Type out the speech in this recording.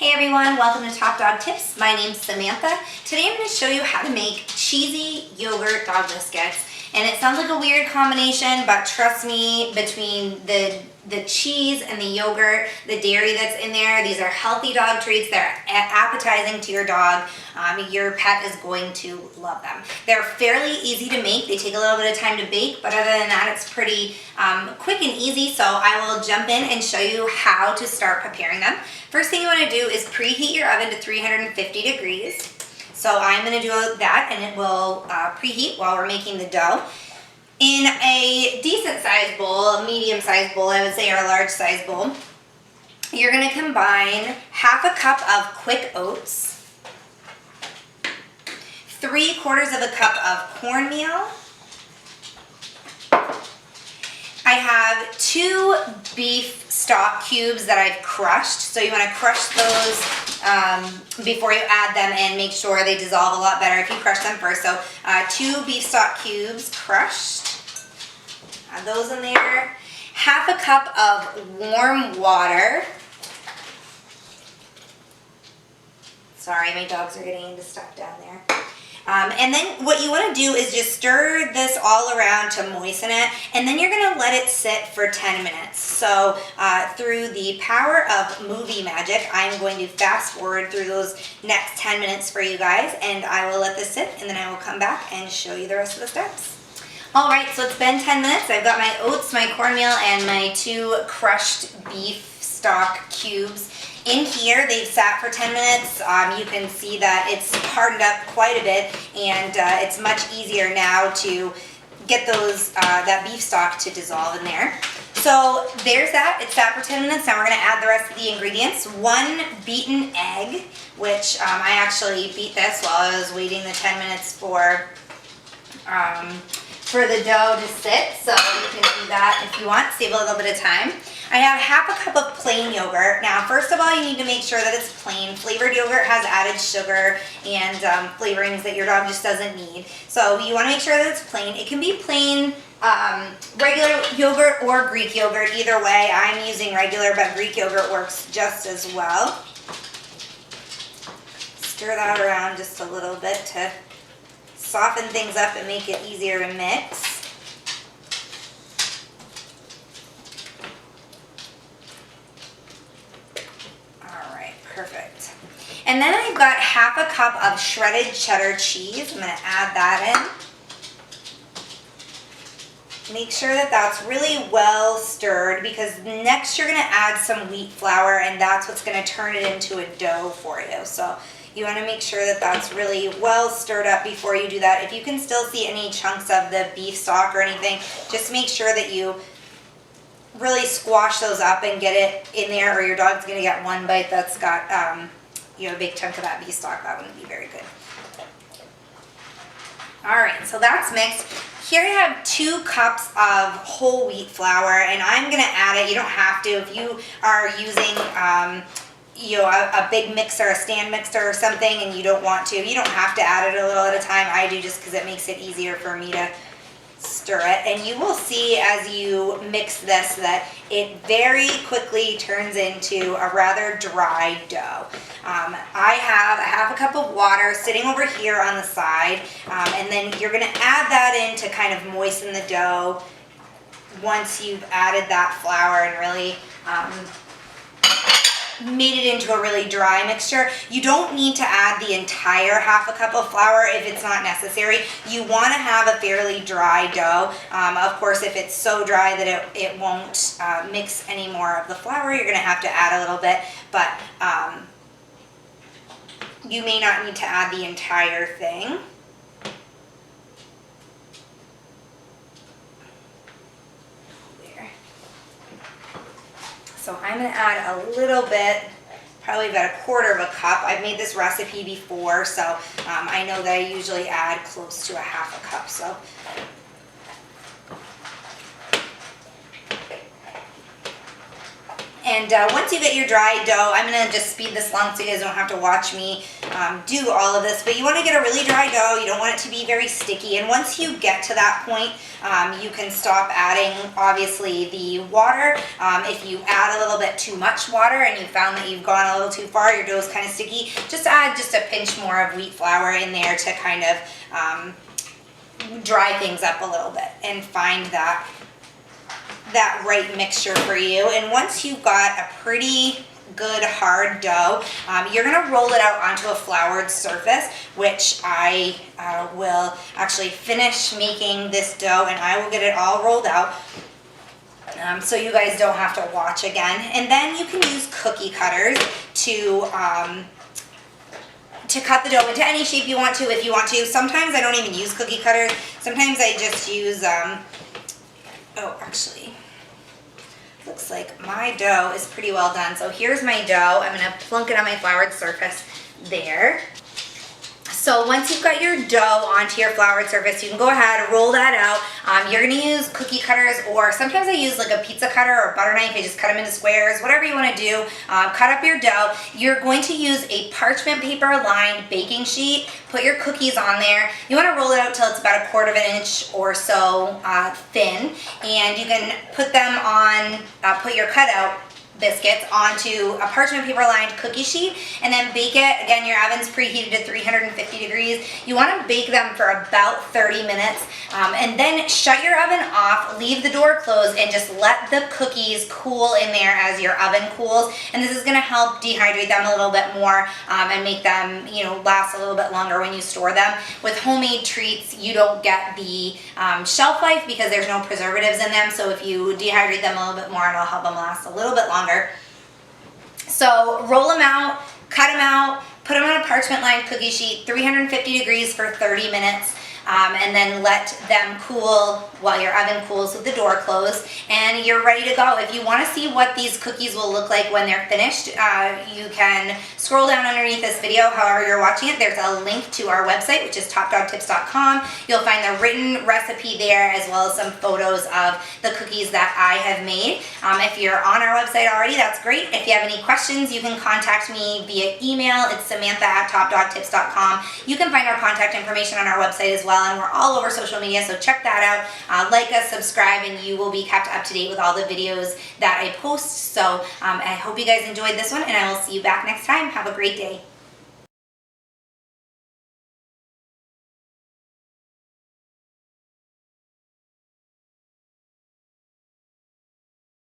Hey everyone, welcome to Top Dog Tips. My name's Samantha. Today I'm going to show you how to make cheesy yogurt dog biscuits. And it sounds like a weird combination, but trust me, between the cheese and the yogurt, the dairy that's in there, these are healthy dog treats. They're appetizing to your dog. Your pet is going to love them. They're fairly easy to make. They take a little bit of time to bake, but other than that, it's pretty quick and easy. So I will jump in and show you how to start preparing them. First thing you want to do is preheat your oven to 350 degrees. So I'm going to do that, and it will preheat while we're making the dough. In a decent sized bowl, a medium sized bowl, I would say, or a large sized bowl, you're going to combine half a cup of quick oats, 3/4 of a cup of cornmeal. I have 2 beef stock cubes that I've crushed. So you want to crush those before you add them and make sure they dissolve a lot better if you crush them first. So 2 beef stock cubes crushed. Add those in there. Half a cup of warm water. Sorry, my dogs are getting into stuff down there. And then what you want to do is just stir this all around to moisten it, and then you're going to let it sit for 10 minutes. So through the power of movie magic, I'm going to fast forward through those next 10 minutes for you guys, and I will let this sit, and then I will come back and show you the rest of the steps. Alright, so it's been 10 minutes. I've got my oats, my cornmeal, and my 2 crushed beef stock cubes in here. They've sat for 10 minutes. You can see that it's hardened up quite a bit, and it's much easier now to get those that beef stock to dissolve in there. So there's that. It's sat for 10 minutes. Now we're going to add the rest of the ingredients. 1 beaten egg, which I actually beat this while I was waiting the 10 minutes for the dough to sit, so you can do that if you want, save a little bit of time. I have half a cup of plain yogurt. Now, first of all, you need to make sure that it's plain. Flavored yogurt has added sugar and flavorings that your dog just doesn't need. So you want to make sure that it's plain. It can be plain regular yogurt or Greek yogurt. Either way, I'm using regular, but Greek yogurt works just as well. Stir that around just a little bit to soften things up and make it easier to mix. Alright, perfect. And then I've got half a cup of shredded cheddar cheese. I'm going to add that in. Make sure that that's really well stirred, because next you're going to add some wheat flour, and that's what's going to turn it into a dough for you. So you want to make sure that that's really well stirred up before you do that. If you can still see any chunks of the beef stock or anything, just make sure that you really squash those up and get it in there, or your dog's going to get one bite that's got a big chunk of that beef stock. That wouldn't be very good. Alright, so that's mixed. Here I have 2 cups of whole wheat flour, and I'm going to add it. You don't have to. If you are using a big mixer, a stand mixer or something, and you don't want to, you don't have to add it a little at a time. I do, just because it makes it easier for me to stir it. And you will see as you mix this that it very quickly turns into a rather dry dough. I have a half a cup of water sitting over here on the side, and then you're going to add that in to kind of moisten the dough once you've added that flour and really made it into a really dry mixture. You don't need to add the entire half a cup of flour if it's not necessary. You want to have a fairly dry dough. Of course, if it's so dry that it won't mix any more of the flour, you're going to have to add a little bit, but you may not need to add the entire thing. So I'm going to add a little bit, probably about 1/4 of a cup. I've made this recipe before, so I know that I usually add close to a half a cup. So And once you get your dry dough, I'm going to just speed this along so you guys don't have to watch me do all of this, but you want to get a really dry dough. You don't want it to be very sticky. And once you get to that point, you can stop adding, obviously, the water. If you add a little bit too much water and you found that you've gone a little too far, your dough is kind of sticky, just add just a pinch more of wheat flour in there to kind of dry things up a little bit and find that right mixture for you. And once you've got a pretty good hard dough, you're going to roll it out onto a floured surface, which I will actually finish making this dough and I will get it all rolled out so you guys don't have to watch again. And then you can use cookie cutters to cut the dough into any shape you want to, if you want to. Sometimes I don't even use cookie cutters. Sometimes I just use, actually, looks like my dough is pretty well done. So here's my dough. I'm gonna plunk it on my floured surface there. So once you've got your dough onto your floured surface, you can go ahead and roll that out. You're gonna use cookie cutters, or sometimes I use like a pizza cutter or a butter knife. I just cut them into squares, whatever you wanna do. Cut up your dough. You're going to use a parchment paper lined baking sheet. Put your cookies on there. You wanna roll it out till it's about 1/4 inch or so thin. And you can put them on, put your cutout biscuits onto a parchment paper lined cookie sheet and then bake it. Again, your oven's preheated to 350 degrees. You want to bake them for about 30 minutes and then shut your oven off, leave the door closed, and just let the cookies cool in there as your oven cools. And this is going to help dehydrate them a little bit more and make them, last a little bit longer when you store them. With homemade treats, you don't get the shelf life because there's no preservatives in them. So if you dehydrate them a little bit more, it'll help them last a little bit longer. So roll them out, cut them out, put them on a parchment lined cookie sheet, 350 degrees for 30 minutes. And then let them cool while your oven cools with the door closed, and you're ready to go. If you want to see what these cookies will look like when they're finished, you can scroll down underneath this video, however you're watching it. There's a link to our website, which is topdogtips.com. You'll find the written recipe there, as well as some photos of the cookies that I have made. If you're on our website already, that's great. If you have any questions, you can contact me via email. It's Samantha@topdogtips.com. You can find our contact information on our website as well, and we're all over social media, so check that out. Like us, subscribe, and you will be kept up to date with all the videos that I post. So I hope you guys enjoyed this one, and I will see you back next time. Have a great day.